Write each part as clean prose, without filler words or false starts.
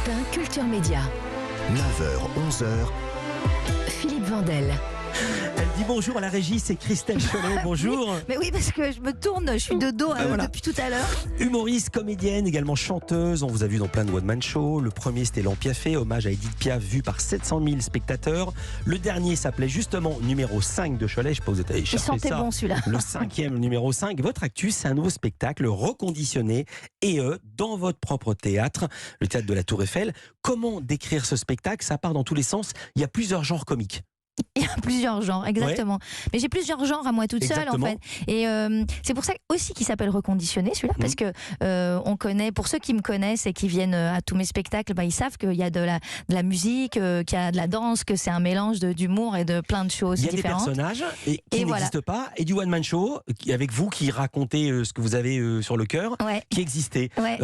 Europe 1, Culture Média. 9h, 11h. Philippe Vandel. Elle dit bonjour à la régie, c'est Christelle Chollet, bonjour. Mais oui, parce que je me tourne, je suis de dos Voilà. depuis tout à l'heure. Humoriste, comédienne, également chanteuse, on vous a vu dans plein de one-man shows. Le premier c'était l'Ampiafé, hommage à Edith Piaf, vu par 700 000 spectateurs. Le dernier s'appelait justement numéro 5 de Cholet, je sais pas, vous êtes allé Il chercher sentait ça. bon celui-là. Le 5e, numéro 5. Votre actu, c'est un nouveau spectacle reconditionné et dans votre propre théâtre, le théâtre de la Tour Eiffel. Comment décrire ce spectacle? Ça part dans tous les sens, il y a plusieurs genres comiques. Il y a plusieurs genres, exactement. Mais j'ai plusieurs genres à moi toute seule, en Exactement. fait. Et c'est pour ça aussi qu'il s'appelle Reconditionné, celui-là, parce que on connaît, pour ceux qui me connaissent et qui viennent à tous mes spectacles, ils savent qu'il y a de la musique, qu'il y a de la danse, que c'est un mélange d'humour et de plein de choses Il y a différentes. des personnages qui voilà. n'existent pas, et du one-man show, avec vous qui racontez ce que vous avez sur le cœur, Ouais. qui existait. Ouais.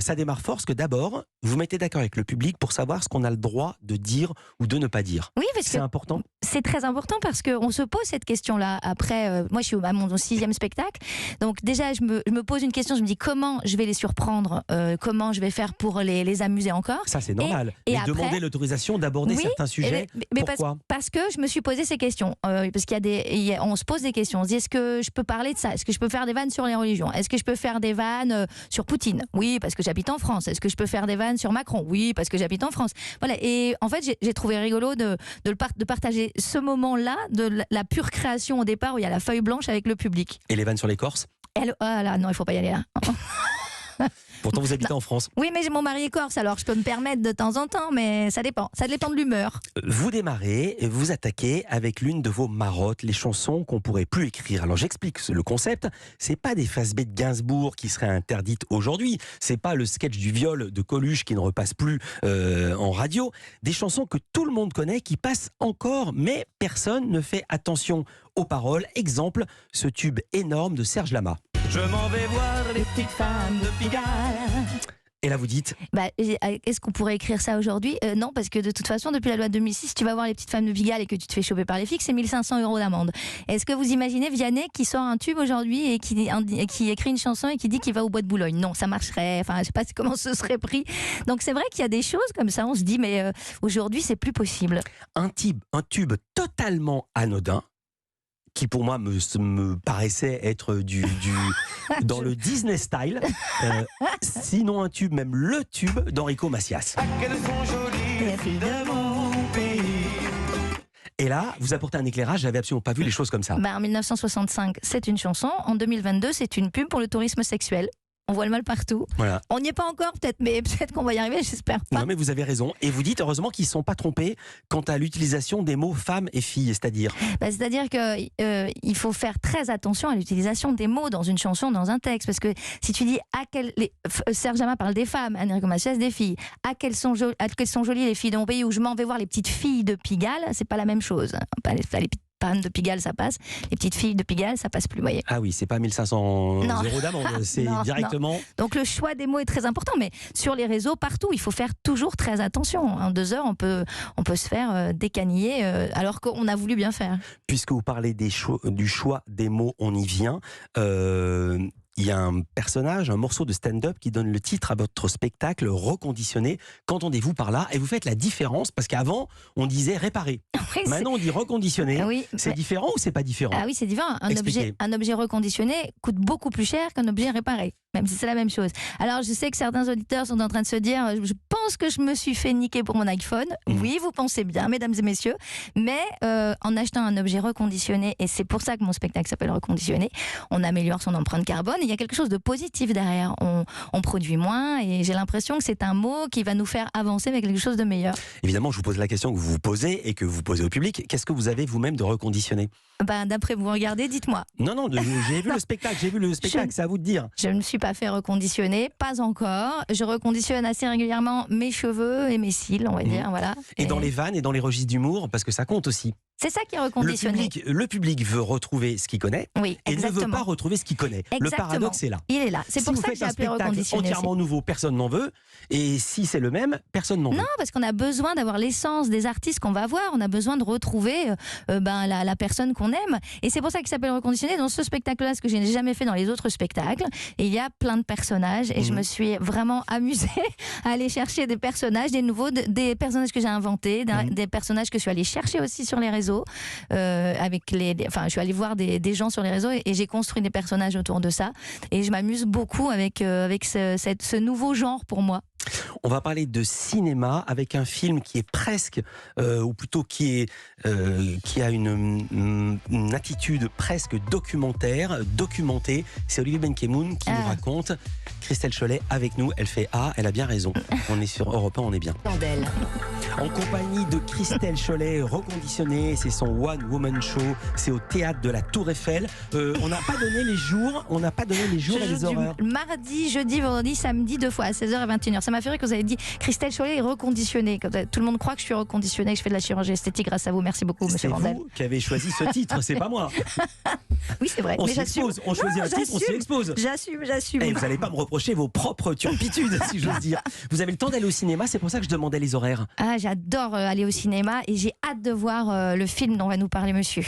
Ça démarre fort, parce que d'abord, vous mettez d'accord avec le public pour savoir ce qu'on a le droit de dire ou de ne pas dire. Oui, parce C'est que important. c'est très important parce qu'on se pose cette question-là. Après, moi, je suis à mon 6e spectacle. Donc, déjà, je me pose une question. Je me dis comment je vais les surprendre, comment je vais faire pour les amuser encore. Ça, c'est normal. et Mais après- demander l'autorisation d'aborder Oui, certains sujets, mais pourquoi parce que je me suis posé ces questions. Parce on se pose des questions. On se dit, est-ce que je peux parler de ça? Est-ce que je peux faire des vannes sur les religions? Est-ce que je peux faire des vannes sur Poutine? Oui, parce que j'habite en France. Est-ce que je peux faire des vannes sur Macron? Oui, parce que j'habite en France. Voilà. Et en fait, j'ai trouvé rigolo de partager ce moment-là de la pure création au départ où il y a la feuille blanche avec le public. Et les vannes sur les Corses? Ah là, non, il faut pas y aller là. Pourtant, vous habitez en France. Oui, mais mon mari est corse, alors je peux me permettre de temps en temps, mais ça dépend. Ça dépend de l'humeur. Vous démarrez, vous attaquez avec l'une de vos marottes, les chansons qu'on pourrait plus écrire. Alors j'explique le concept. C'est pas des face-B de Gainsbourg qui seraient interdites aujourd'hui. C'est pas le sketch du viol de Coluche qui ne repasse plus en radio. Des chansons que tout le monde connaît, qui passent encore, mais personne ne fait attention aux paroles. Exemple, ce tube énorme de Serge Lama. Je m'en vais voir les petites femmes de Pigalle. Et là vous dites, Est-ce qu'on pourrait écrire ça aujourd'hui? Non, parce que de toute façon, depuis la loi de 2006, si tu vas voir les petites femmes de Pigalle et que tu te fais choper par les flics, c'est 1 500 € d'amende. Est-ce que vous imaginez Vianney qui sort un tube aujourd'hui et qui écrit une chanson et qui dit qu'il va au bois de Boulogne? Non, ça marcherait. Enfin, je sais pas comment ce serait pris. Donc c'est vrai qu'il y a des choses comme ça. On se dit, mais aujourd'hui, c'est plus possible. un tube totalement anodin, qui pour moi me paraissait être dans le Disney style, sinon un tube, même le tube d'Enrico Macias. Et là, vous apportez un éclairage, j'avais absolument pas vu les choses comme ça. En 1965, c'est une chanson. En 2022, c'est une pub pour le tourisme sexuel. On voit le mal partout. Voilà. On n'y est pas encore, peut-être, mais peut-être qu'on va y arriver, j'espère pas. Non mais vous avez raison. Et vous dites heureusement qu'ils ne sont pas trompés quant à l'utilisation des mots femmes et filles, c'est-à-dire C'est-à-dire qu'il faut faire très attention à l'utilisation des mots dans une chanson, dans un texte. Parce que si tu dis Serge Lama parle des femmes, Enrico Macias des filles, quelles sont jolies les filles de mon pays, où je m'en vais voir les petites filles de Pigalle, c'est pas la même chose. Pas les petites femmes de Pigalle, ça passe. Les petites filles de Pigalle, ça passe plus, voyez. Ah oui, c'est pas 1 500 Non. € d'amende, c'est Non, directement... Donc le choix des mots est très important, mais sur les réseaux, partout, il faut faire toujours très attention. En 2 heures, on peut se faire décaniller alors qu'on a voulu bien faire. Puisque vous parlez du choix des mots, on y vient. Il y a un personnage, un morceau de stand-up qui donne le titre à votre spectacle Reconditionné. Qu'entendez-vous par là? Et vous faites la différence, parce qu'avant, on disait réparer. Oui, Maintenant, on dit reconditionné. Oui, C'est différent ou c'est pas différent? Ah oui, c'est différent. Expliquez. Un objet reconditionné coûte beaucoup plus cher qu'un objet réparé, même si c'est la même chose. Alors, je sais que certains auditeurs sont en train de se dire, je pense que je me suis fait niquer pour mon iPhone. Oui, vous pensez bien, mesdames et messieurs. Mais en achetant un objet reconditionné, et c'est pour ça que mon spectacle s'appelle Reconditionné, on améliore son empreinte carbone. Et il y a quelque chose de positif derrière. On produit moins, et j'ai l'impression que c'est un mot qui va nous faire avancer avec quelque chose de meilleur. Évidemment, je vous pose la question que vous vous posez et que vous posez au public. Qu'est-ce que vous avez vous-même de reconditionné? D'après vous regardez, dites-moi. Non, j'ai vu le spectacle, c'est à vous de dire. Je ne me suis pas fait reconditionner, pas encore. Je reconditionne assez régulièrement mes cheveux et mes cils, on va dire, voilà. Et dans les vannes et dans les registres d'humour, parce que ça compte aussi. C'est ça qui est reconditionné. Le public veut retrouver ce qu'il connaît Oui, et exactement. ne veut pas retrouver ce qu'il connaît. Le Exactement. paradoxe est là. Il est là. C'est Si pour vous ça que faites j'ai un appelé spectacle reconditionné. entièrement nouveau, personne n'en veut. Et si c'est le même, personne n'en veut. Non, parce qu'on a besoin d'avoir l'essence des artistes qu'on va voir. On a besoin de retrouver la personne qu'on aime. Et c'est pour ça qu'il s'appelle Reconditionné. Dans ce spectacle-là, ce que je n'ai jamais fait dans les autres spectacles. Et il y a plein de personnages. Et je me suis vraiment amusée à aller chercher des personnages, des nouveaux, des personnages que j'ai inventés, des personnages que je suis allée chercher aussi sur les réseaux. Je suis allée voir des gens sur les réseaux et j'ai construit des personnages autour de ça. Et je m'amuse beaucoup avec ce nouveau genre pour moi. On va parler de cinéma avec un film qui est presque, ou plutôt qui a une attitude presque documentaire, documentée. C'est Olivier Benkemoun qui nous raconte. Christelle Cholet avec nous, elle fait elle a bien raison. On est sur Europe 1, on est bien. Vandel. En compagnie de Christelle Cholet, Reconditionné, c'est son One Woman Show, c'est au théâtre de la Tour Eiffel. On n'a pas donné les jours, et les horaires. Mardi, jeudi, vendredi, samedi, 2 fois à 16h et 21h. Ça m'a fait rire que vous avez dit Christelle Cholet est reconditionnée. Tout le monde croit que je suis reconditionnée, que je fais de la chirurgie esthétique grâce à vous. Merci beaucoup, monsieur Vandel. C'est vous qui avez choisi ce titre, c'est pas moi. Oui, c'est vrai. On mais s'y expose, on choisit un titre, on s'y expose. J'assume. Et vous n'allez pas me reprocher vos propres turpitudes, si j'ose dire. Vous avez le temps d'aller au cinéma, c'est pour ça que je demandais les horaires. J'adore aller au cinéma et j'ai hâte de voir le film dont va nous parler monsieur.